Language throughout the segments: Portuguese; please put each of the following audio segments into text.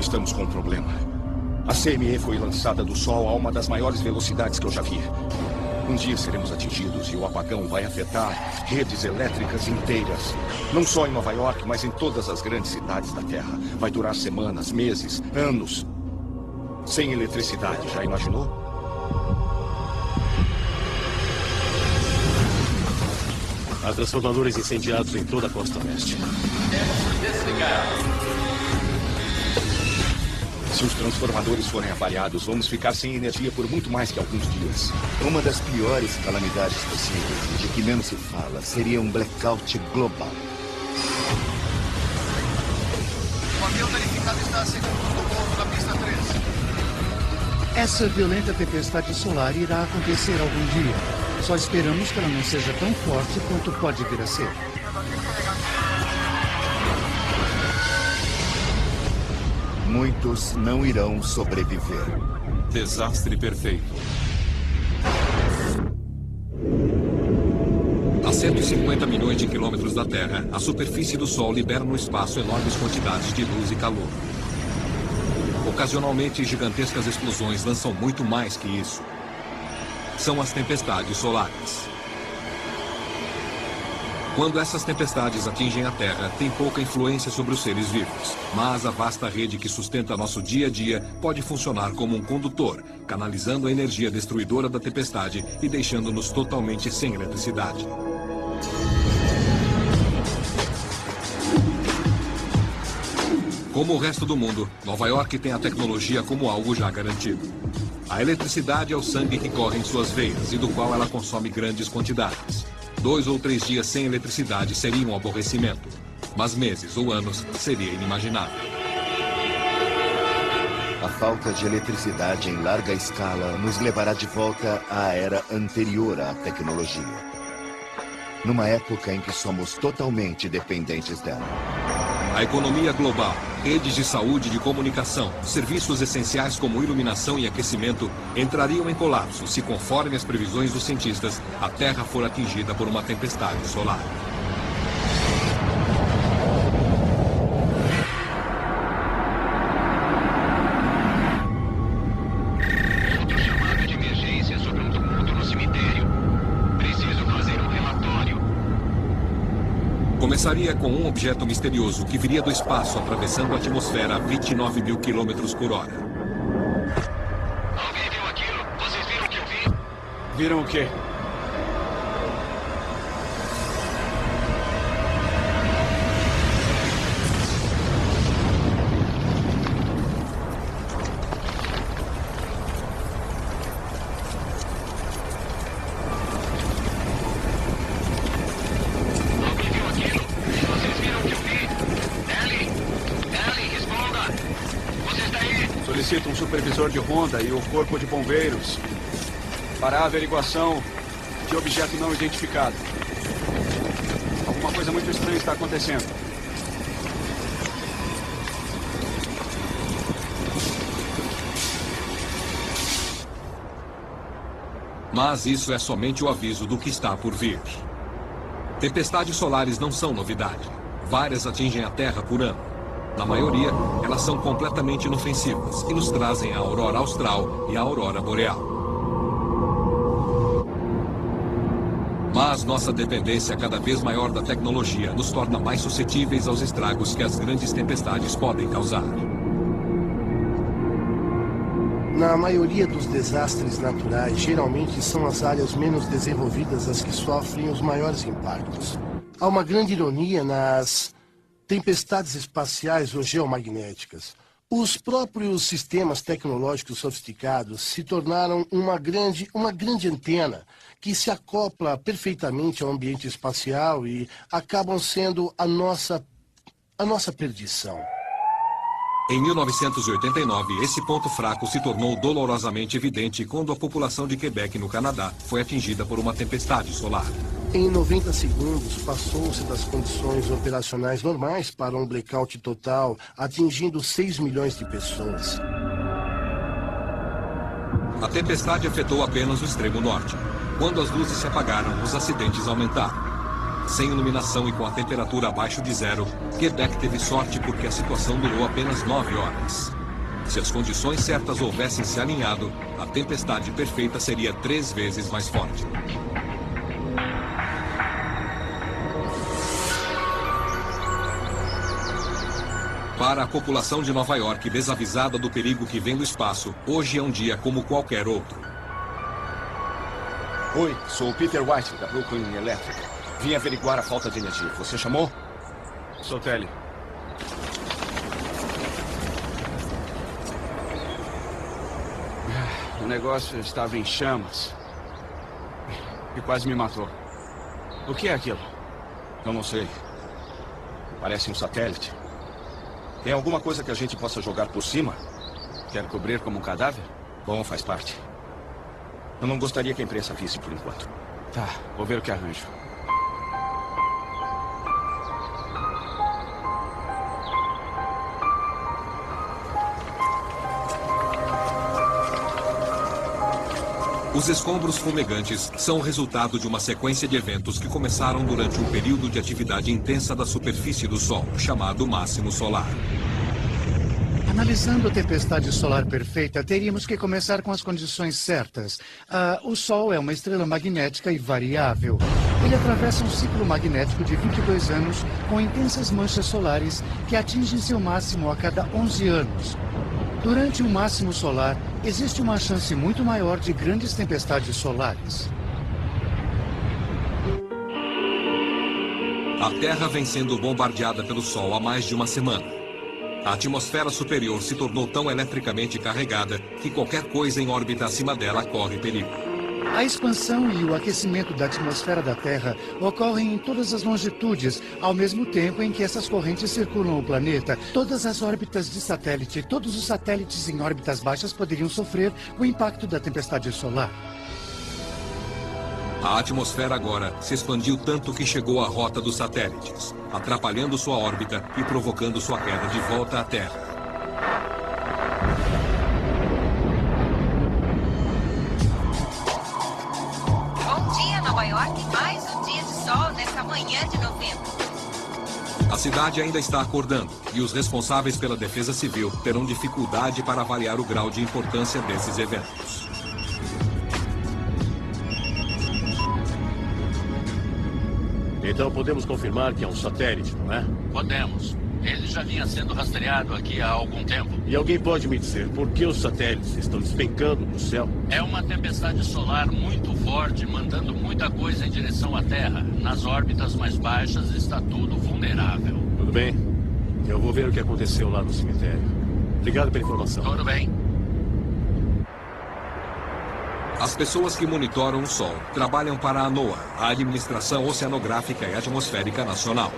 Estamos com um problema. A CME foi lançada do Sol a uma das maiores velocidades que eu já vi. Um dia seremos atingidos e o apagão vai afetar redes elétricas inteiras. Não só em Nova York, mas em todas as grandes cidades da Terra. Vai durar semanas, meses, anos. Sem eletricidade, já imaginou? Há transformadores incendiados em toda a costa oeste. Se os transformadores forem avariados, vamos ficar sem energia por muito mais que alguns dias. Uma das piores calamidades possíveis, de que menos se fala, seria um blackout global. O avião danificado está a segundo do pouso da pista 3. Essa violenta tempestade solar irá acontecer algum dia. Só esperamos que ela não seja tão forte quanto pode vir a ser. Muitos não irão sobreviver. Desastre perfeito. A 150 milhões de quilômetros da Terra, a superfície do Sol libera no espaço enormes quantidades de luz e calor. Ocasionalmente, gigantescas explosões lançam muito mais que isso. São as tempestades solares. Quando essas tempestades atingem a Terra, tem pouca influência sobre os seres vivos. Mas a vasta rede que sustenta nosso dia a dia pode funcionar como um condutor, canalizando a energia destruidora da tempestade e deixando-nos totalmente sem eletricidade. Como o resto do mundo, Nova York tem a tecnologia como algo já garantido. A eletricidade é o sangue que corre em suas veias e do qual ela consome grandes quantidades. 2 ou 3 dias sem eletricidade seria um aborrecimento, mas meses ou anos seria inimaginável. A falta de eletricidade em larga escala nos levará de volta à era anterior à tecnologia. Numa época em que somos totalmente dependentes dela. A economia global, redes de saúde e de comunicação, serviços essenciais como iluminação e aquecimento entrariam em colapso se, conforme as previsões dos cientistas, a Terra for atingida por uma tempestade solar. Outro chamado de emergência sobre um tumulto no cemitério. Preciso fazer um relatório. Começaria com um objeto misterioso que viria do espaço atravessando a atmosfera a 29 mil quilômetros por hora. Alguém viu aquilo? Vocês viram o que eu vi? Viram o quê? Alguém viu aquilo? Vocês viram o que eu vi? Ellie! Ellie, responda! Você está aí? Solicito um supervisor de ronda e o corpo de bombeiros para a averiguação de objeto não identificado. Alguma coisa muito estranha está acontecendo. Mas isso é somente o aviso do que está por vir. Tempestades solares não são novidade. Várias atingem a Terra por ano. Na maioria, elas são completamente inofensivas e nos trazem a aurora austral e a aurora boreal. Mas nossa dependência cada vez maior da tecnologia nos torna mais suscetíveis aos estragos que as grandes tempestades podem causar. Na maioria dos desastres naturais, geralmente são as áreas menos desenvolvidas as que sofrem os maiores impactos. Há uma grande ironia nas tempestades espaciais ou geomagnéticas. Os próprios sistemas tecnológicos sofisticados se tornaram uma grande antena que se acopla perfeitamente ao ambiente espacial e acabam sendo a nossa perdição. Em 1989, esse ponto fraco se tornou dolorosamente evidente quando a população de Quebec, no Canadá, foi atingida por uma tempestade solar. Em 90 segundos, passou-se das condições operacionais normais para um blackout total, atingindo 6 milhões de pessoas. A tempestade afetou apenas o extremo norte. Quando as luzes se apagaram, os acidentes aumentaram. Sem iluminação e com a temperatura abaixo de zero, Quebec teve sorte porque a situação durou apenas 9 horas. Se as condições certas houvessem se alinhado, a tempestade perfeita seria 3 vezes mais forte. Para a população de Nova York, desavisada do perigo que vem do espaço, hoje é um dia como qualquer outro. Oi, sou o Peter White, da Brooklyn Electric. Vim averiguar a falta de energia. Você chamou? Sou Telly. O negócio estava em chamas. E quase me matou. O que é aquilo? Eu não sei. Parece um satélite. Tem alguma coisa que a gente possa jogar por cima? Quer cobrir como um cadáver? Bom, faz parte. Eu não gostaria que a imprensa visse por enquanto. Tá, vou ver o que arranjo. Os escombros fumegantes são o resultado de uma sequência de eventos que começaram durante um período de atividade intensa da superfície do Sol, chamado máximo solar. Analisando a tempestade solar perfeita, teríamos que começar com as condições certas. O Sol é uma estrela magnética e variável. Ele atravessa um ciclo magnético de 22 anos com intensas manchas solares que atingem seu máximo a cada 11 anos. Durante o máximo solar, existe uma chance muito maior de grandes tempestades solares. A Terra vem sendo bombardeada pelo Sol há mais de uma semana. A atmosfera superior se tornou tão eletricamente carregada que qualquer coisa em órbita acima dela corre perigo. A expansão e o aquecimento da atmosfera da Terra ocorrem em todas as longitudes, ao mesmo tempo em que essas correntes circulam o planeta. Todas as órbitas de satélite, todos os satélites em órbitas baixas poderiam sofrer o impacto da tempestade solar. A atmosfera agora se expandiu tanto que chegou à rota dos satélites, atrapalhando sua órbita e provocando sua queda de volta à Terra. Nova York, mais um dia de sol nessa manhã de novembro. A cidade ainda está acordando e os responsáveis pela defesa civil terão dificuldade para avaliar o grau de importância desses eventos. Então podemos confirmar que é um satélite, não é? Podemos. Ele já vinha sendo rastreado aqui há algum tempo. E alguém pode me dizer por que os satélites estão despencando no céu? É uma tempestade solar muito forte, mandando muita coisa em direção à Terra. Nas órbitas mais baixas está tudo vulnerável. Tudo bem. Eu vou ver o que aconteceu lá no cemitério. Obrigado pela informação. Tudo bem. As pessoas que monitoram o Sol trabalham para a NOAA, a Administração Oceanográfica e Atmosférica Nacional.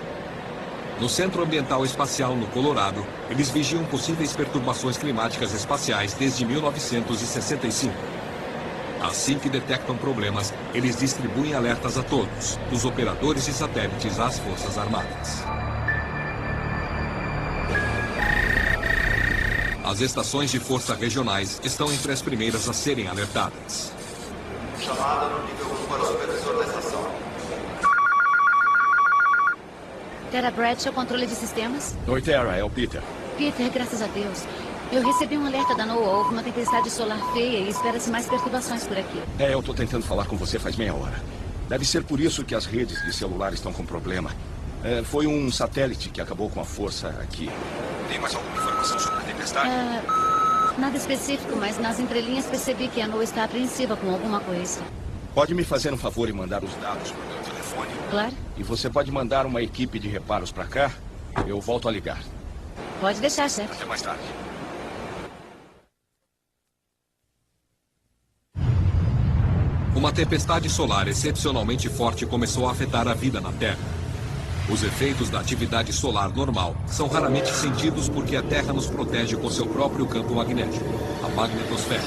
No Centro Ambiental Espacial, no Colorado, eles vigiam possíveis perturbações climáticas espaciais desde 1965. Assim que detectam problemas, eles distribuem alertas a todos, dos operadores de satélites às Forças Armadas. As estações de força regionais estão entre as primeiras a serem alertadas. Chamada no nível 1 para o supervisor da estação. Tara Bradshaw, controle de sistemas? Oi, Tara, é o Peter. Peter, graças a Deus. Eu recebi um alerta da NOAA. Houve uma tempestade solar feia e espera-se mais perturbações por aqui. Eu tô tentando falar com você faz meia hora. Deve ser por isso que as redes de celular estão com problema. Foi um satélite que acabou com a força aqui. Tem mais alguma informação sobre a tempestade? Nada específico, mas nas entrelinhas percebi que a NOAA está apreensiva com alguma coisa. Pode me fazer um favor e mandar os dados para o meu telefone? Claro. E você pode mandar uma equipe de reparos para cá? Eu volto a ligar. Pode deixar, chefe. Até mais tarde. Uma tempestade solar excepcionalmente forte começou a afetar a vida na Terra. Os efeitos da atividade solar normal são raramente sentidos porque a Terra nos protege com seu próprio campo magnético, a magnetosfera.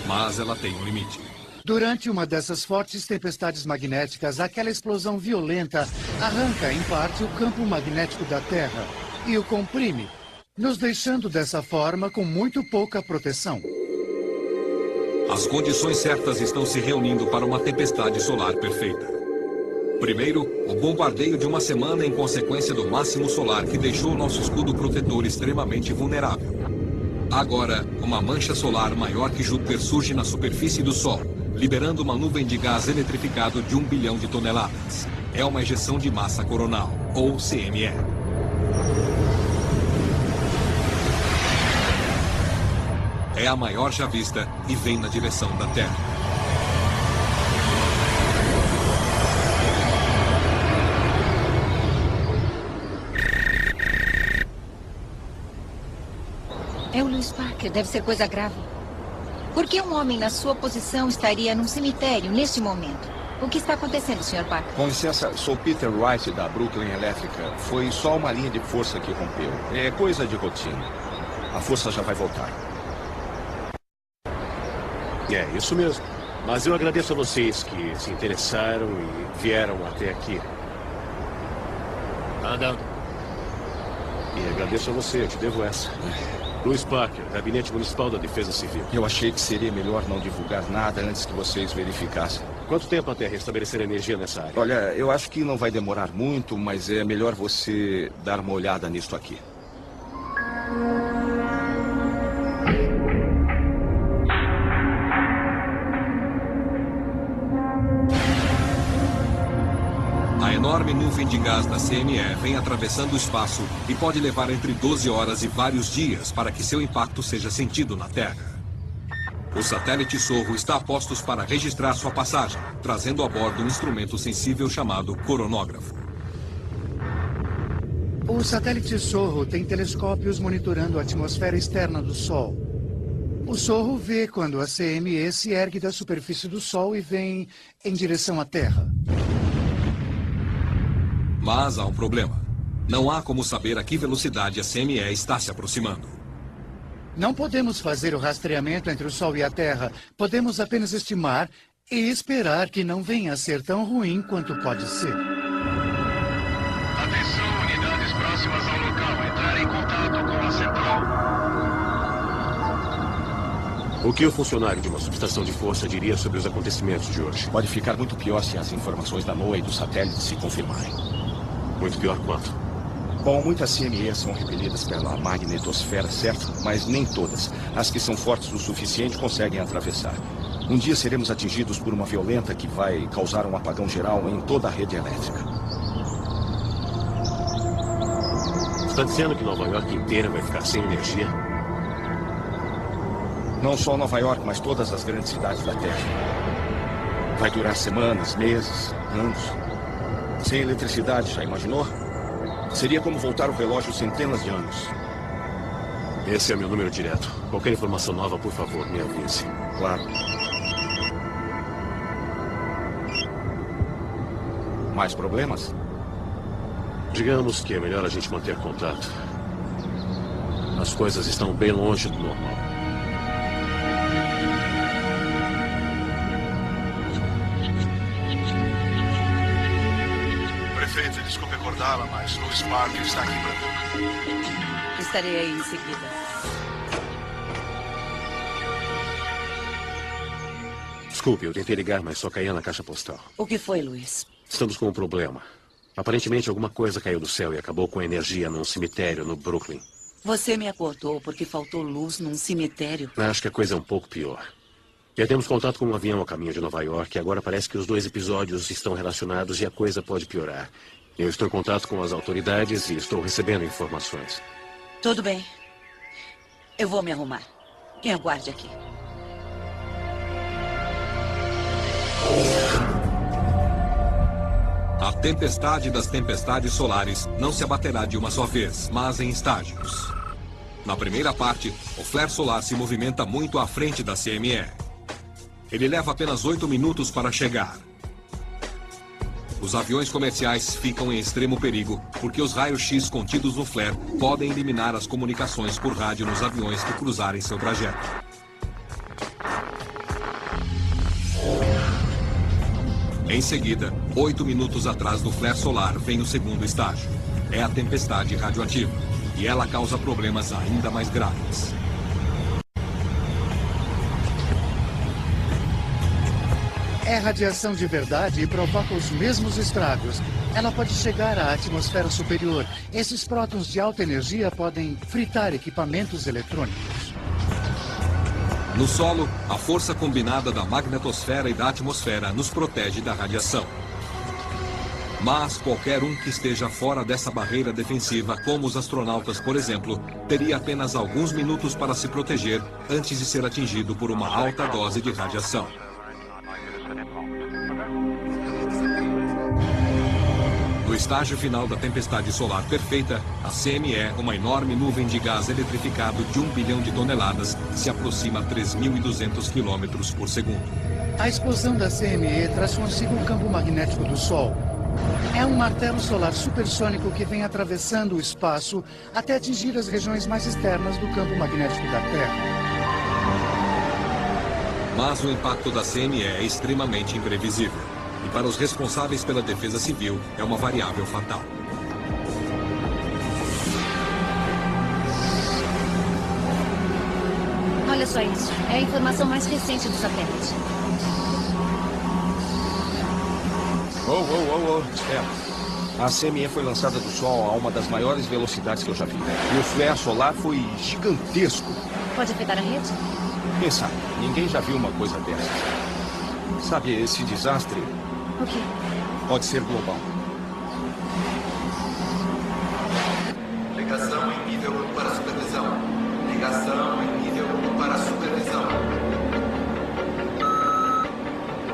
Mas ela tem um limite. Durante uma dessas fortes tempestades magnéticas, aquela explosão violenta arranca, em parte, o campo magnético da Terra e o comprime, nos deixando dessa forma com muito pouca proteção. As condições certas estão se reunindo para uma tempestade solar perfeita. Primeiro, o bombardeio de uma semana em consequência do máximo solar que deixou nosso escudo protetor extremamente vulnerável. Agora, uma mancha solar maior que Júpiter surge na superfície do Sol, liberando uma nuvem de gás eletrificado de 1 bilhão de toneladas. É uma ejeção de massa coronal, ou CME. É a maior já vista e vem na direção da Terra. É o Louis Parker, deve ser coisa grave. Por que um homem na sua posição estaria num cemitério neste momento? O que está acontecendo, Sr. Parker? Com licença, sou Peter Wright da Brooklyn Elétrica. Foi só uma linha de força que rompeu. É coisa de rotina. A força já vai voltar. É, isso mesmo. Mas eu agradeço a vocês que se interessaram e vieram até aqui. Andando. E agradeço a você, eu te devo essa. Louis Parker, Gabinete Municipal da Defesa Civil. Eu achei que seria melhor não divulgar nada antes que vocês verificassem. Quanto tempo até restabelecer energia nessa área? Olha, eu acho que não vai demorar muito, mas é melhor você dar uma olhada nisto aqui. A enorme nuvem de gás da CME vem atravessando o espaço e pode levar entre 12 horas e vários dias para que seu impacto seja sentido na Terra. O satélite Sorro está a postos para registrar sua passagem, trazendo a bordo um instrumento sensível chamado coronógrafo. O satélite Sorro tem telescópios monitorando a atmosfera externa do Sol. O Sorro vê quando a CME se ergue da superfície do Sol e vem em direção à Terra. Mas há um problema. Não há como saber a que velocidade a CME está se aproximando. Não podemos fazer o rastreamento entre o Sol e a Terra. Podemos apenas estimar e esperar que não venha a ser tão ruim quanto pode ser. Atenção, unidades próximas ao local. Entrar em contato com a central. O que o funcionário de uma subestação de força diria sobre os acontecimentos de hoje? Pode ficar muito pior se as informações da NOAA e do satélite se confirmarem. Muito pior quanto? Bom, muitas CMEs são repelidas pela magnetosfera, certo? Mas nem todas. As que são fortes o suficiente conseguem atravessar. Um dia seremos atingidos por uma violenta que vai causar um apagão geral em toda a rede elétrica. Está dizendo que Nova York inteira vai ficar sem energia? Não só Nova York, mas todas as grandes cidades da Terra. Vai durar semanas, meses, anos. Sem eletricidade, já imaginou? Seria como voltar o relógio centenas de anos. Esse é meu número direto. Qualquer informação nova, por favor, me avise. Claro. Mais problemas? Digamos que é melhor a gente manter contato. As coisas estão bem longe do normal. Prefeito, desculpe acordá-la, mas Louis Parker está aqui para tudo. Estarei aí em seguida. Desculpe, eu tentei ligar, mas só caía na caixa postal. O que foi, Luiz? Estamos com um problema. Aparentemente, alguma coisa caiu do céu e acabou com a energia num cemitério no Brooklyn. Você me acordou porque faltou luz num cemitério? Acho que a coisa é um pouco pior. Já temos contato com um avião a caminho de Nova York e agora parece que os dois episódios estão relacionados e a coisa pode piorar. Eu estou em contato com as autoridades e estou recebendo informações. Tudo bem. Eu vou me arrumar. Me aguarde aqui. A tempestade das tempestades solares não se abaterá de uma só vez, mas em estágios. Na primeira parte, o flare solar se movimenta muito à frente da CME. Ele leva apenas 8 minutos para chegar. Os aviões comerciais ficam em extremo perigo, porque os raios-x contidos no flare podem eliminar as comunicações por rádio nos aviões que cruzarem seu trajeto. Em seguida, 8 minutos atrás do flare solar, vem o segundo estágio. É a tempestade radioativa, e ela causa problemas ainda mais graves. É radiação de verdade e provoca os mesmos estragos. Ela pode chegar à atmosfera superior. Esses prótons de alta energia podem fritar equipamentos eletrônicos. No solo, a força combinada da magnetosfera e da atmosfera nos protege da radiação. Mas qualquer um que esteja fora dessa barreira defensiva, como os astronautas, por exemplo, teria apenas alguns minutos para se proteger antes de ser atingido por uma alta dose de radiação. No estágio final da tempestade solar perfeita, a CME, uma enorme nuvem de gás eletrificado de 1 bilhão de toneladas, se aproxima a 3.200 km por segundo. A explosão da CME traz consigo o campo magnético do Sol. É um martelo solar supersônico que vem atravessando o espaço até atingir as regiões mais externas do campo magnético da Terra. Mas o impacto da CME é extremamente imprevisível. E para os responsáveis pela defesa civil, é uma variável fatal. Olha só isso. É a informação mais recente do satélite. Espera. A CME foi lançada do Sol a uma das maiores velocidades que eu já vi. E o flare solar foi gigantesco. Pode afetar a rede? Quem sabe? Ninguém já viu uma coisa dessas. Sabe, esse desastre... O quê? Pode ser global. Ligação em nível 1 para supervisão. Ligação em nível 1 para supervisão.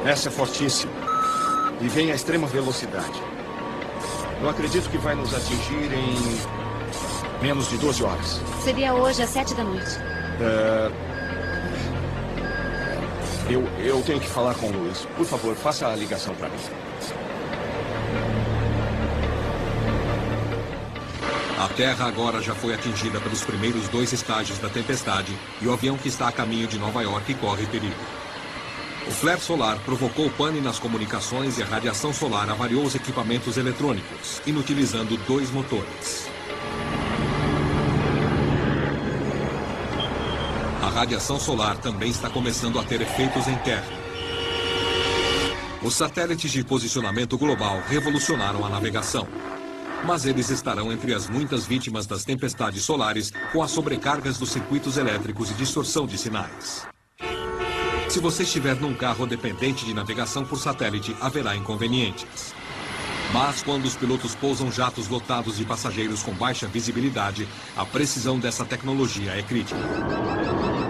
Essa é fortíssima. E vem a extrema velocidade. Eu acredito que vai nos atingir em menos de 12 horas. Seria hoje às 7 da noite. Eu tenho que falar com o Luiz. Por favor, faça a ligação para mim. A Terra agora já foi atingida pelos primeiros 2 estágios da tempestade e o avião que está a caminho de Nova York corre perigo. O flare solar provocou pane nas comunicações e a radiação solar avariou os equipamentos eletrônicos, inutilizando 2 motores. A radiação solar também está começando a ter efeitos em terra. Os satélites de posicionamento global revolucionaram a navegação. Mas eles estarão entre as muitas vítimas das tempestades solares com as sobrecargas dos circuitos elétricos e distorção de sinais. Se você estiver num carro dependente de navegação por satélite, haverá inconvenientes. Mas quando os pilotos pousam jatos lotados de passageiros com baixa visibilidade, a precisão dessa tecnologia é crítica.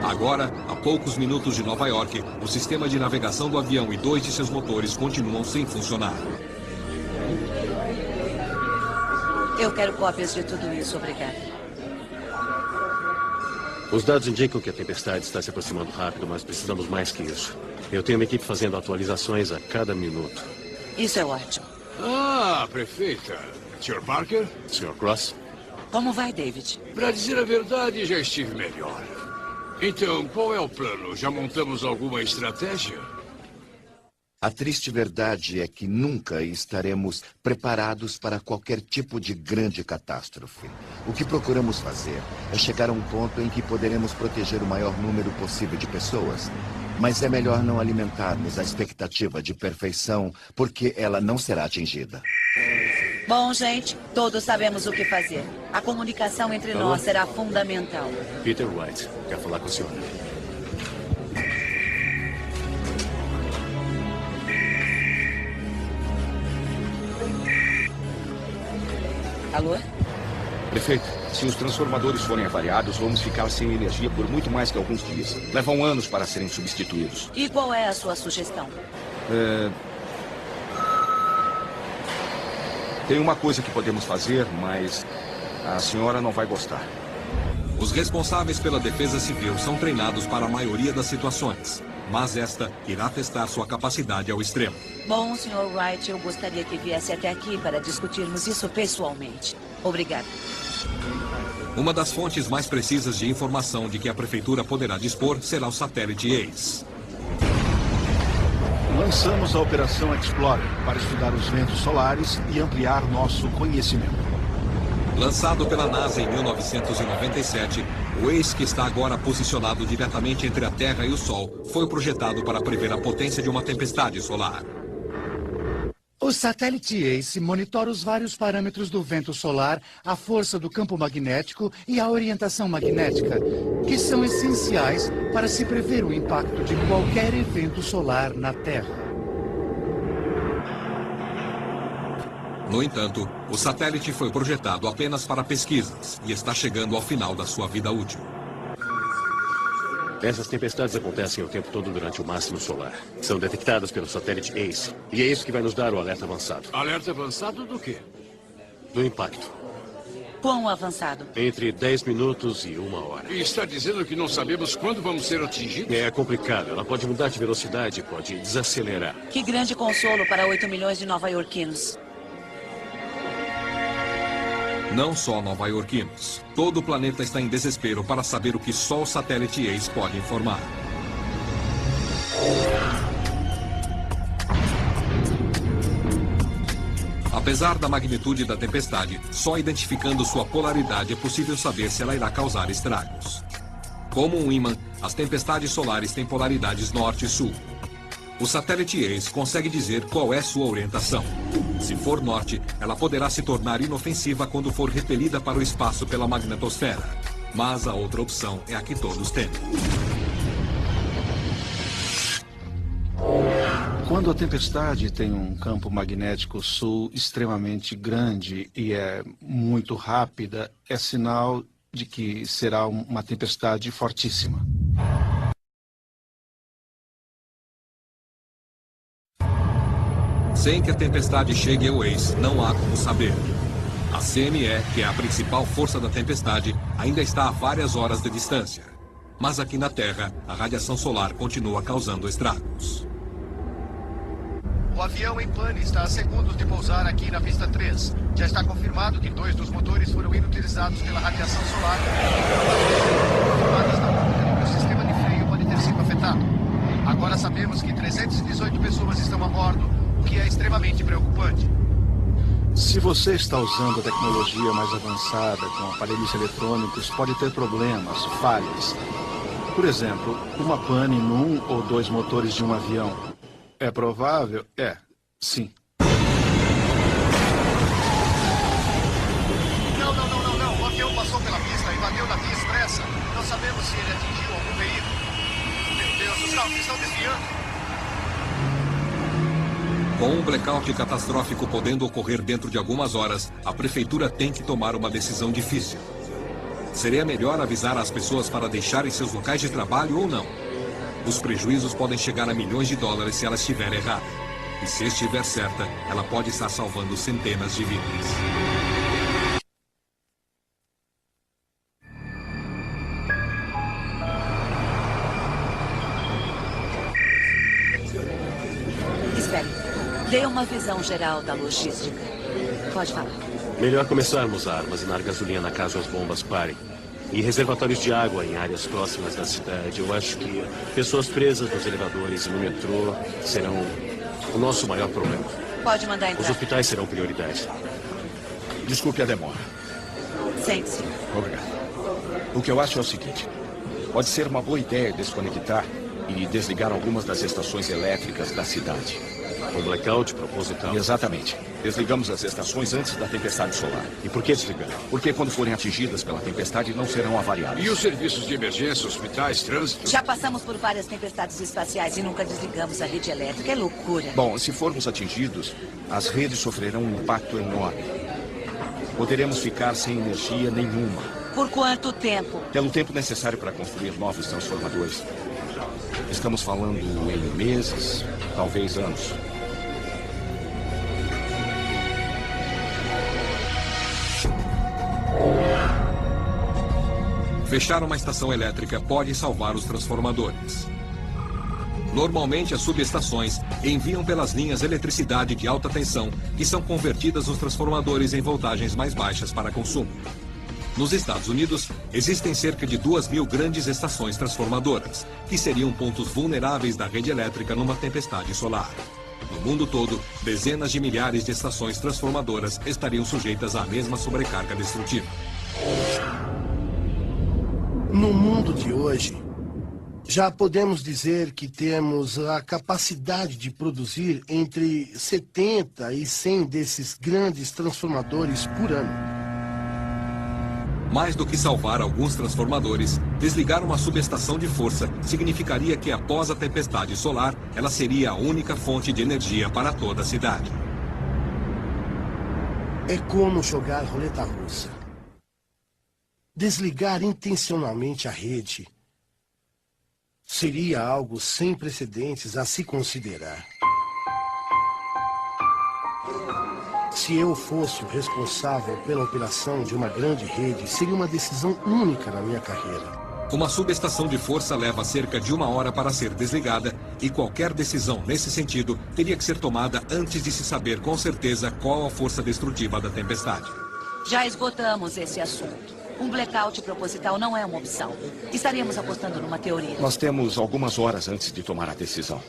Agora, a poucos minutos de Nova York, o sistema de navegação do avião e 2 de seus motores continuam sem funcionar. Eu quero cópias de tudo isso, obrigada. Os dados indicam que a tempestade está se aproximando rápido, mas precisamos mais que isso. Eu tenho uma equipe fazendo atualizações a cada minuto. Isso é ótimo. Ah, prefeita. Sr. Parker? Sr. Cross? Como vai, David? Para dizer a verdade, já estive melhor. Então, qual é o plano? Já montamos alguma estratégia? A triste verdade é que nunca estaremos preparados para qualquer tipo de grande catástrofe. O que procuramos fazer é chegar a um ponto em que poderemos proteger o maior número possível de pessoas. Mas é melhor não alimentarmos a expectativa de perfeição, porque ela não será atingida. Bom, gente, todos sabemos o que fazer. A comunicação entre nós será fundamental. Peter White, quer falar com a senhora? Alô? Prefeito, se os transformadores forem avariados, vamos ficar sem energia por muito mais que alguns dias. Levam anos para serem substituídos. E qual é a sua sugestão? Tem uma coisa que podemos fazer, mas a senhora não vai gostar. Os responsáveis pela defesa civil são treinados para a maioria das situações, mas esta irá testar sua capacidade ao extremo. Bom, Sr. Wright, eu gostaria que viesse até aqui para discutirmos isso pessoalmente. Obrigada. Uma das fontes mais precisas de informação de que a prefeitura poderá dispor será o satélite ACE. Lançamos a Operação Explorer para estudar os ventos solares e ampliar nosso conhecimento. Lançado pela NASA em 1997, o Ace, que está agora posicionado diretamente entre a Terra e o Sol, foi projetado para prever a potência de uma tempestade solar. O satélite Ace monitora os vários parâmetros do vento solar, a força do campo magnético e a orientação magnética, que são essenciais para se prever o impacto de qualquer evento solar na Terra. No entanto, o satélite foi projetado apenas para pesquisas e está chegando ao final da sua vida útil. Essas tempestades acontecem o tempo todo durante o máximo solar. São detectadas pelo satélite Ace. E é isso que vai nos dar o alerta avançado. Alerta avançado do quê? Do impacto. Quão avançado? Entre 10 minutos e 1 hora. E está dizendo que não sabemos quando vamos ser atingidos? É complicado. Ela pode mudar de velocidade, pode desacelerar. Que grande consolo para 8 milhões de nova-iorquinos. Não só nova-iorquinos. Todo o planeta está em desespero para saber o que só o satélite Ace pode informar. Apesar da magnitude da tempestade, só identificando sua polaridade é possível saber se ela irá causar estragos. Como um ímã, as tempestades solares têm polaridades norte e sul. O satélite Ace consegue dizer qual é sua orientação. Se for norte, ela poderá se tornar inofensiva quando for repelida para o espaço pela magnetosfera. Mas a outra opção é a que todos temem. Quando a tempestade tem um campo magnético sul extremamente grande e é muito rápida, é sinal de que será uma tempestade fortíssima. Sem que a tempestade chegue ao Ace, não há como saber. A CME, que é a principal força da tempestade, ainda está a várias horas de distância. Mas aqui na Terra, a radiação solar continua causando estragos. O avião em pane está a segundos de pousar aqui na pista 3. Já está confirmado que 2 dos motores foram inutilizados pela radiação solar. Confirmadas na dúvida de que o sistema de freio pode ter sido afetado. Agora sabemos que 318 pessoas estão a bordo, o que é extremamente preocupante. Se você está usando a tecnologia mais avançada com aparelhos eletrônicos, pode ter problemas, falhas. Por exemplo, uma pane num ou 2 motores de um avião. É provável? É, sim. Não. O avião passou pela pista e bateu na via expressa. Não sabemos se ele atingiu algum veículo. Meu Deus, os carros estão desviando. Com um blackout catastrófico podendo ocorrer dentro de algumas horas, a prefeitura tem que tomar uma decisão difícil. Seria melhor avisar as pessoas para deixarem seus locais de trabalho ou não? Os prejuízos podem chegar a milhões de dólares se ela estiver errada. E se estiver certa, ela pode estar salvando centenas de vidas. Espere. Dê uma visão geral da logística. Pode falar. Melhor começarmos a armazenar gasolina caso as bombas parem. E reservatórios de água em áreas próximas da cidade. Eu acho que pessoas presas nos elevadores e no metrô serão o nosso maior problema. Pode mandar entrar. Os hospitais serão prioridade. Desculpe a demora. Sente-se. Obrigado. O que eu acho é o seguinte. Pode ser uma boa ideia desconectar e desligar algumas das estações elétricas da cidade. Um blackout proposital? Exatamente. Desligamos as estações antes da tempestade solar. E por que desligar? Porque quando forem atingidas pela tempestade, não serão avariadas. E os serviços de emergência, hospitais, trânsito? Já passamos por várias tempestades espaciais e nunca desligamos a rede elétrica. É loucura. Bom, se formos atingidos, as redes sofrerão um impacto enorme. Poderemos ficar sem energia nenhuma. Por quanto tempo? Pelo tempo necessário para construir novos transformadores. Estamos falando em meses, talvez anos. Fechar uma estação elétrica pode salvar os transformadores. Normalmente, as subestações enviam pelas linhas eletricidade de alta tensão, que são convertidas nos transformadores em voltagens mais baixas para consumo. Nos Estados Unidos, existem cerca de 2.000 grandes estações transformadoras, que seriam pontos vulneráveis da rede elétrica numa tempestade solar. No mundo todo, dezenas de milhares de estações transformadoras estariam sujeitas à mesma sobrecarga destrutiva. No mundo de hoje, já podemos dizer que temos a capacidade de produzir entre 70 e 100 desses grandes transformadores por ano. Mais do que salvar alguns transformadores, desligar uma subestação de força significaria que após a tempestade solar, ela seria a única fonte de energia para toda a cidade. É como jogar roleta russa. Desligar intencionalmente a rede seria algo sem precedentes a se considerar. Se eu fosse o responsável pela operação de uma grande rede, seria uma decisão única na minha carreira. Uma subestação de força leva cerca de 1 hora para ser desligada e qualquer decisão nesse sentido teria que ser tomada antes de se saber com certeza qual a força destrutiva da tempestade. Já esgotamos esse assunto. Um blackout proposital não é uma opção. Estaríamos apostando numa teoria. Nós temos algumas horas antes de tomar a decisão.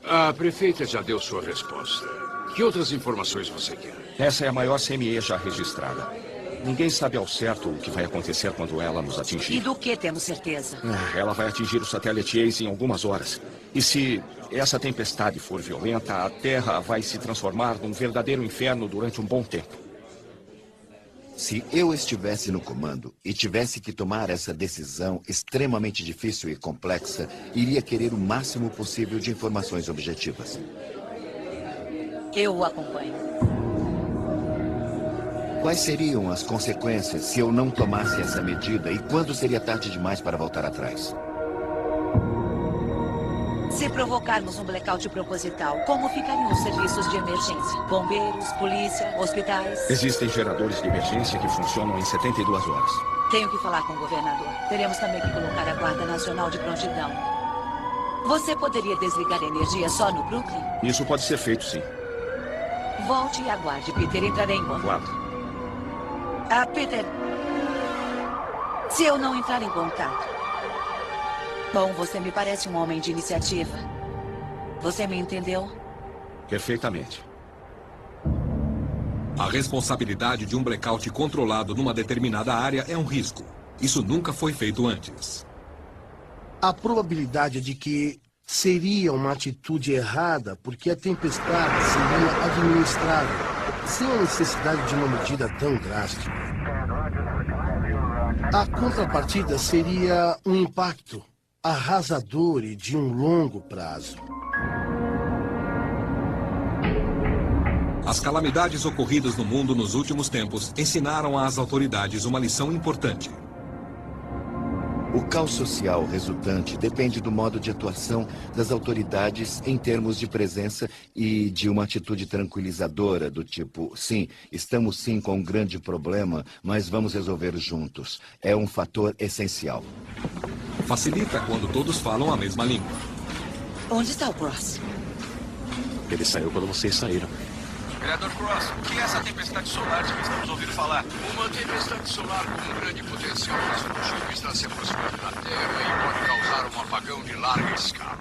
A prefeita já deu sua resposta. Que outras informações você quer? Essa é a maior CME já registrada. Ninguém sabe ao certo o que vai acontecer quando ela nos atingir. E do que temos certeza? Ela vai atingir o satélite Ace em algumas horas. E se essa tempestade for violenta, a Terra vai se transformar num verdadeiro inferno durante um bom tempo. Se eu estivesse no comando e tivesse que tomar essa decisão extremamente difícil e complexa, iria querer o máximo possível de informações objetivas. Eu o acompanho. Quais seriam as consequências se eu não tomasse essa medida e quando seria tarde demais para voltar atrás? Se provocarmos um blackout proposital, como ficariam os serviços de emergência? Bombeiros, polícia, hospitais? Existem geradores de emergência que funcionam em 72 horas. Tenho que falar com o governador. Teremos também que colocar a Guarda Nacional de prontidão. Você poderia desligar a energia só no Brooklyn? Isso pode ser feito, sim. Volte e aguarde, Peter. Entrarei em contato. Claro. Peter, se eu não entrar em contato... Bom, você me parece um homem de iniciativa. Você me entendeu? Perfeitamente. A responsabilidade de um blackout controlado numa determinada área é um risco. Isso nunca foi feito antes. A probabilidade é de que seria uma atitude errada porque a tempestade seria administrada sem a necessidade de uma medida tão drástica. A contrapartida seria um impacto arrasador e de um longo prazo. As calamidades ocorridas no mundo nos últimos tempos ensinaram às autoridades uma lição importante. O caos social resultante depende do modo de atuação das autoridades em termos de presença e de uma atitude tranquilizadora do tipo, sim, estamos sim com um grande problema, mas vamos resolver juntos. É um fator essencial. Facilita quando todos falam a mesma língua. Onde está o Cross? Ele saiu quando vocês saíram. Vereador Cross, o que é essa tempestade solar de que estamos ouvindo falar? Uma tempestade solar com um grande potencial destrutivo está se aproximando da Terra e pode causar um apagão de larga escala.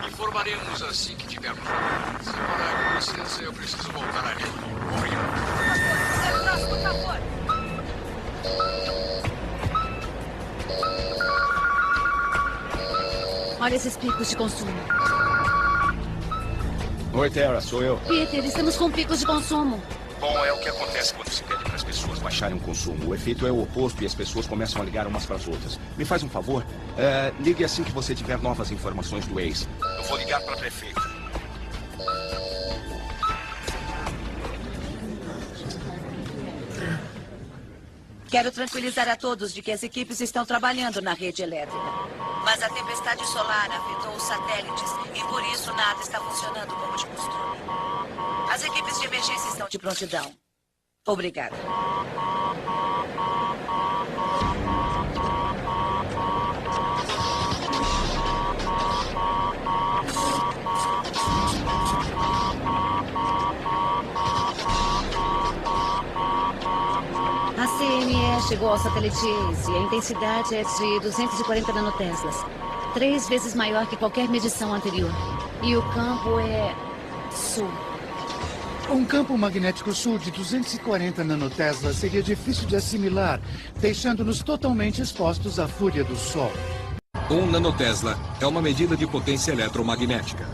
Informaremos assim que tivermos novidades. Agora, com licença, eu preciso voltar ali. Cross, por favor. Olha esses picos de consumo. Oi, Tara, sou eu. Peter, estamos com picos de consumo. Bom, é o que acontece quando se pede para as pessoas baixarem o consumo. O efeito é o oposto e as pessoas começam a ligar umas para as outras. Me faz um favor? Ligue assim que você tiver novas informações do ex. Eu vou ligar para a prefeita. Quero tranquilizar a todos de que as equipes estão trabalhando na rede elétrica. Mas a tempestade solar afetou os satélites e por isso nada está funcionando como de costume. As equipes de emergência estão de prontidão. Obrigada. A CME chegou ao satélite Ace e a intensidade é de 240 nanoteslas. 3 vezes maior que qualquer medição anterior. E o campo é sul. Um campo magnético sul de 240 nanotesla seria difícil de assimilar, deixando-nos totalmente expostos à fúria do Sol. 1 nanotesla é uma medida de potência eletromagnética.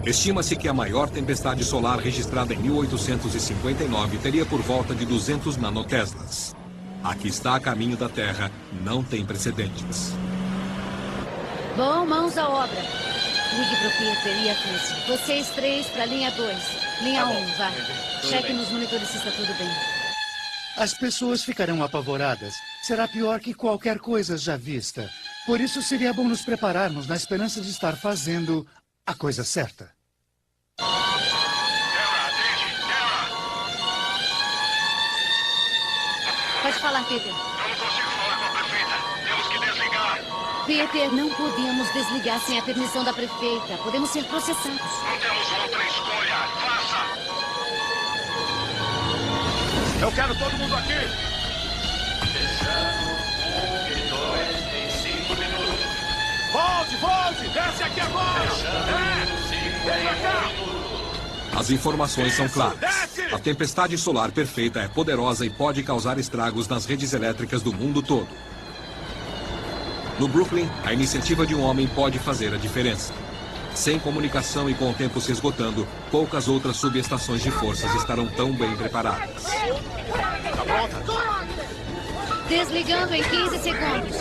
Estima-se que a maior tempestade solar registrada em 1859 teria por volta de 200 nanoteslas. A que está a caminho da Terra não tem precedentes. Bom, mãos à obra. Ligue para o Peter e a Chris. Vocês 3 para a linha 2. Linha 1, vá. Cheque nos monitores se está tudo bem. As pessoas ficarão apavoradas. Será pior que qualquer coisa já vista. Por isso seria bom nos prepararmos na esperança de estar fazendo a coisa certa. Pode falar, Peter. Eu não consigo falar com a prefeita. Temos que desligar. Peter, não podemos desligar sem a permissão da prefeita. Podemos ser processados. Não temos outra escolha. Faça! Eu quero todo mundo aqui! Fechando 1 e 2 em 5 minutos. Volte! Desce aqui agora! Vem pra cá! As informações são claras. A tempestade solar perfeita é poderosa e pode causar estragos nas redes elétricas do mundo todo. No Brooklyn, a iniciativa de um homem pode fazer a diferença. Sem comunicação e com o tempo se esgotando, poucas outras subestações de forças estarão tão bem preparadas. Desligando em 15 segundos.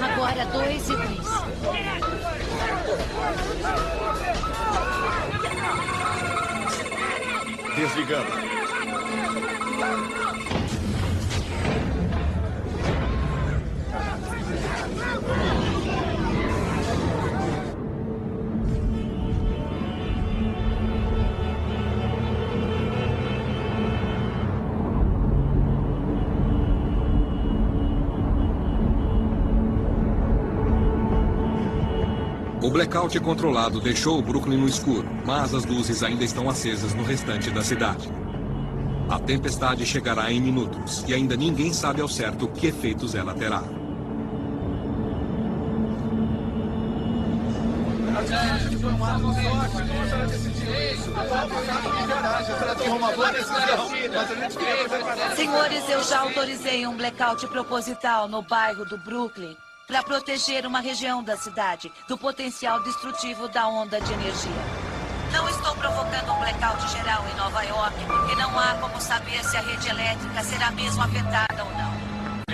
Agora 2 e 3. Desligando. O blackout controlado deixou o Brooklyn no escuro, mas as luzes ainda estão acesas no restante da cidade. A tempestade chegará em minutos e ainda ninguém sabe ao certo que efeitos ela terá. Senhores, eu já autorizei um blackout proposital no bairro do Brooklyn para proteger uma região da cidade do potencial destrutivo da onda de energia. Não estou provocando um blackout geral em Nova York, porque não há como saber se a rede elétrica será mesmo afetada ou não.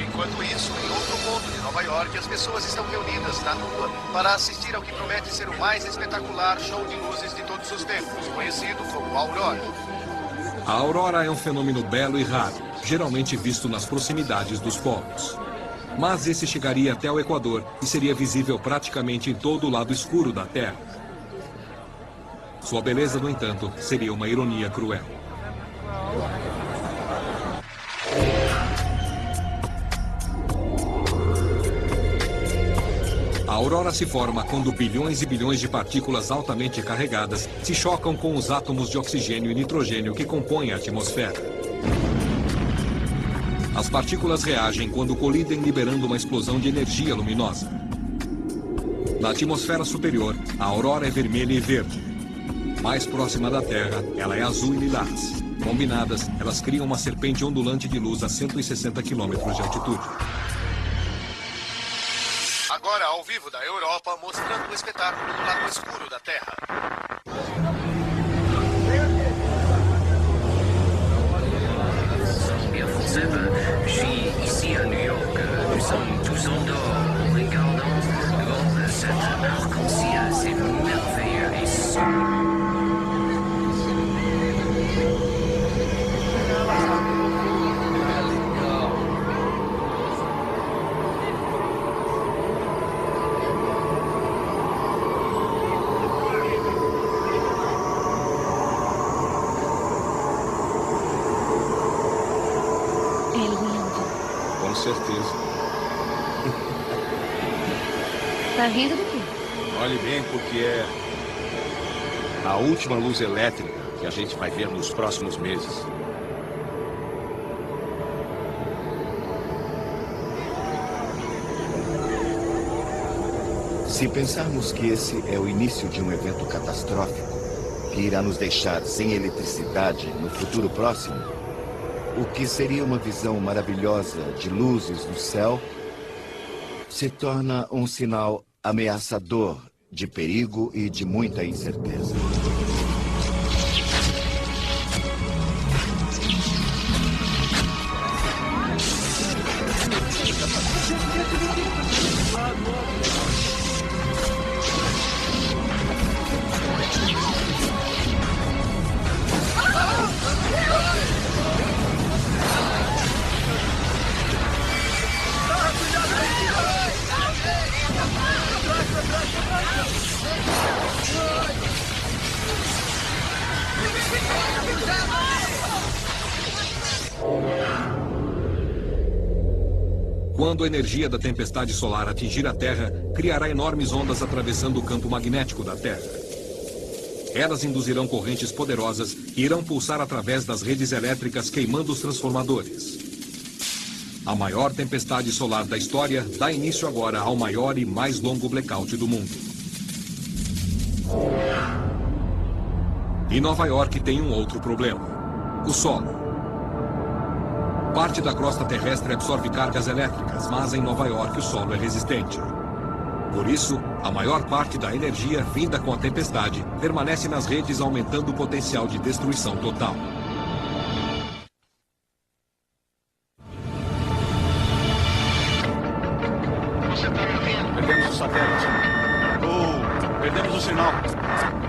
Enquanto isso, em outro ponto de Nova York, as pessoas estão reunidas na rua para assistir ao que promete ser o mais espetacular show de luzes de todos os tempos, conhecido como Aurora. A aurora é um fenômeno belo e raro, geralmente visto nas proximidades dos polos. Mas esse chegaria até o Equador e seria visível praticamente em todo o lado escuro da Terra. Sua beleza, no entanto, seria uma ironia cruel. A aurora se forma quando bilhões e bilhões de partículas altamente carregadas se chocam com os átomos de oxigênio e nitrogênio que compõem a atmosfera. As partículas reagem quando colidem, liberando uma explosão de energia luminosa. Na atmosfera superior, a aurora é vermelha e verde. Mais próxima da Terra, ela é azul e lilás. Combinadas, elas criam uma serpente ondulante de luz a 160 km de altitude. Agora, ao vivo da Europa, mostrando o espetáculo do lado escuro da Terra. Je suis ici à New York. Nous sommes tous en dehors en regardant cet arc-en-ciel. C'est merveilleux et sombre. Com certeza. Tá rindo do quê? Olhe bem, porque é a última luz elétrica que a gente vai ver nos próximos meses. Se pensarmos que esse é o início de um evento catastrófico, que irá nos deixar sem eletricidade no futuro próximo, o que seria uma visão maravilhosa de luzes no céu, se torna um sinal ameaçador de perigo e de muita incerteza. Quando a energia da tempestade solar atingir a Terra, criará enormes ondas atravessando o campo magnético da Terra. Elas induzirão correntes poderosas e irão pulsar através das redes elétricas, queimando os transformadores. A maior tempestade solar da história dá início agora ao maior e mais longo blackout do mundo. E Nova York tem um outro problema: o solo. Parte da crosta terrestre absorve cargas elétricas, mas em Nova York o solo é resistente. Por isso, a maior parte da energia vinda com a tempestade permanece nas redes, aumentando o potencial de destruição total. Você está me ouvindo? Perdemos o satélite. Perdemos o sinal.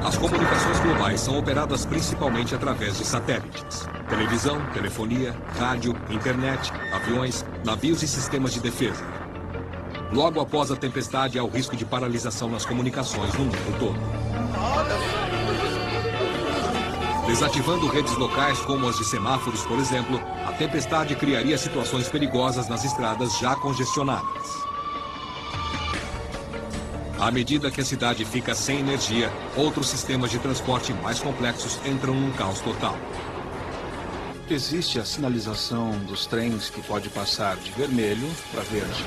As comunicações globais são operadas principalmente através de satélites. Televisão, telefonia, rádio, internet, aviões, navios e sistemas de defesa. Logo após a tempestade, há o risco de paralisação nas comunicações no mundo todo. Desativando redes locais como as de semáforos, por exemplo, a tempestade criaria situações perigosas nas estradas já congestionadas. À medida que a cidade fica sem energia, outros sistemas de transporte mais complexos entram num caos total. Existe a sinalização dos trens que pode passar de vermelho para verde.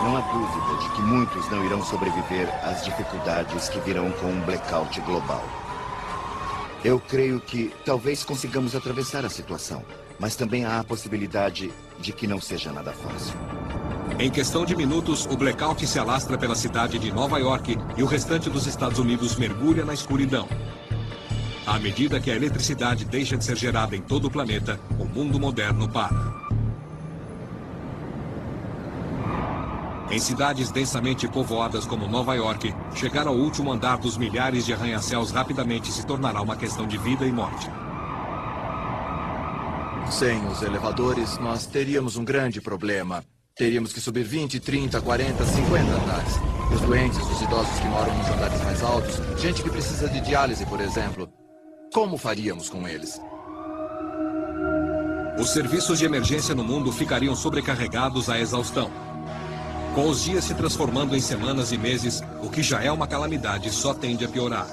Não há dúvida de que muitos não irão sobreviver às dificuldades que virão com um blackout global. Eu creio que talvez consigamos atravessar a situação, mas também há a possibilidade de que não seja nada fácil. Em questão de minutos, o blackout se alastra pela cidade de Nova York e o restante dos Estados Unidos mergulha na escuridão. À medida que a eletricidade deixa de ser gerada em todo o planeta, o mundo moderno para. Em cidades densamente povoadas como Nova York, chegar ao último andar dos milhares de arranha-céus rapidamente se tornará uma questão de vida e morte. Sem os elevadores, nós teríamos um grande problema. Teríamos que subir 20, 30, 40, 50 andares. Os doentes, os idosos que moram nos andares mais altos, gente que precisa de diálise, por exemplo. Como faríamos com eles? Os serviços de emergência no mundo ficariam sobrecarregados à exaustão. Com os dias se transformando em semanas e meses, o que já é uma calamidade só tende a piorar.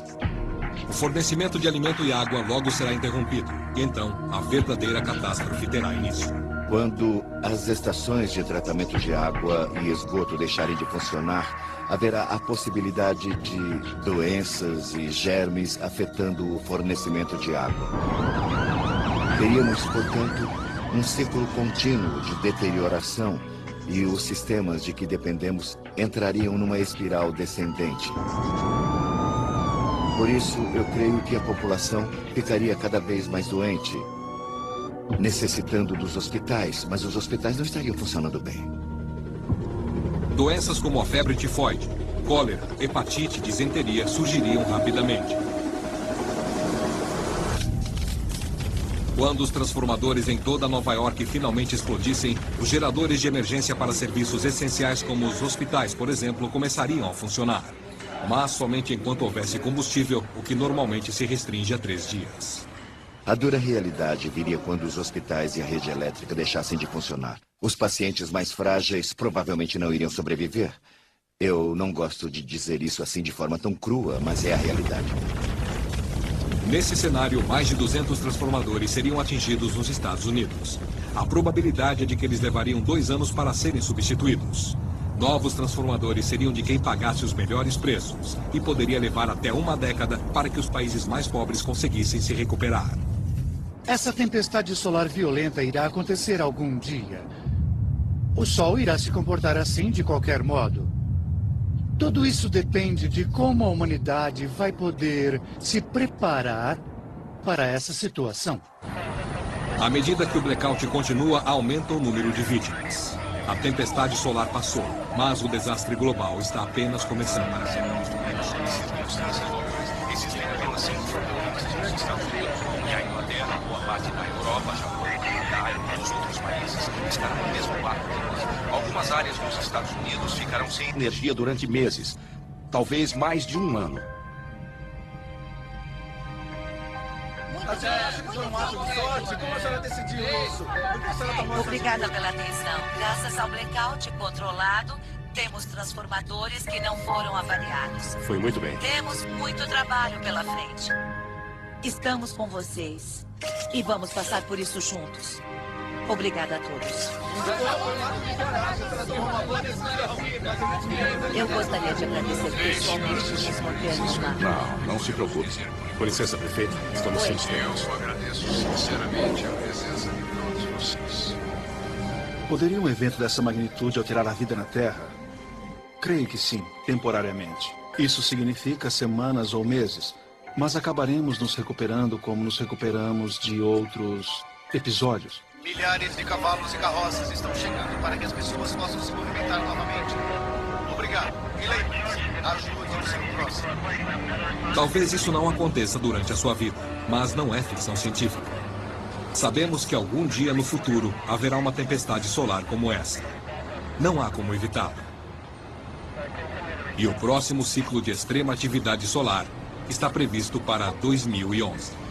O fornecimento de alimento e água logo será interrompido, e então a verdadeira catástrofe terá início. Quando as estações de tratamento de água e esgoto deixarem de funcionar, haverá a possibilidade de doenças e germes afetando o fornecimento de água. Teríamos, portanto, um ciclo contínuo de deterioração e os sistemas de que dependemos entrariam numa espiral descendente. Por isso, eu creio que a população ficaria cada vez mais doente, necessitando dos hospitais, mas os hospitais não estariam funcionando bem. Doenças como a febre tifoide, cólera, hepatite e disenteria surgiriam rapidamente. Quando os transformadores em toda Nova York finalmente explodissem, os geradores de emergência para serviços essenciais como os hospitais, por exemplo, começariam a funcionar. Mas somente enquanto houvesse combustível, o que normalmente se restringe a 3 dias. A dura realidade viria quando os hospitais e a rede elétrica deixassem de funcionar. Os pacientes mais frágeis provavelmente não iriam sobreviver. Eu não gosto de dizer isso assim de forma tão crua, mas é a realidade. Nesse cenário, mais de 200 transformadores seriam atingidos nos Estados Unidos. A probabilidade é de que eles levariam 2 anos para serem substituídos. Novos transformadores seriam de quem pagasse os melhores preços e poderia levar até 1 década para que os países mais pobres conseguissem se recuperar. Essa tempestade solar violenta irá acontecer algum dia. O Sol irá se comportar assim de qualquer modo. Tudo isso depende de como a humanidade vai poder se preparar para essa situação. À medida que o blackout continua, aumenta o número de vítimas. A tempestade solar passou, mas o desastre global está apenas começando. Existem apenas 5 protagonistas nos Estados Unidos e a Inglaterra, boa parte da Europa, Japão, Canadá e muitos outros países estarão no mesmo barco. Algumas áreas dos Estados Unidos ficarão sem energia durante meses, talvez mais de 1 ano. Obrigada pela atenção. Graças ao blackout controlado, temos transformadores que não foram avariados. Foi muito bem. Temos muito trabalho pela frente. Estamos com vocês e vamos passar por isso juntos. Obrigada a todos. Eu gostaria de agradecer pessoalmente por ter nos lá. Não se preocupe. Com licença, prefeito. Estamos sem tempo. Eu agradeço sinceramente a presença de todos vocês. Poderia um evento dessa magnitude alterar a vida na Terra? Creio que sim, temporariamente. Isso significa semanas ou meses, mas acabaremos nos recuperando como nos recuperamos de outros episódios. Milhares de cavalos e carroças estão chegando para que as pessoas possam se movimentar novamente. Obrigado. E lembre-se, ajude o seu próximo. Talvez isso não aconteça durante a sua vida, mas não é ficção científica. Sabemos que algum dia no futuro haverá uma tempestade solar como essa. Não há como evitá-la. E o próximo ciclo de extrema atividade solar está previsto para 2011.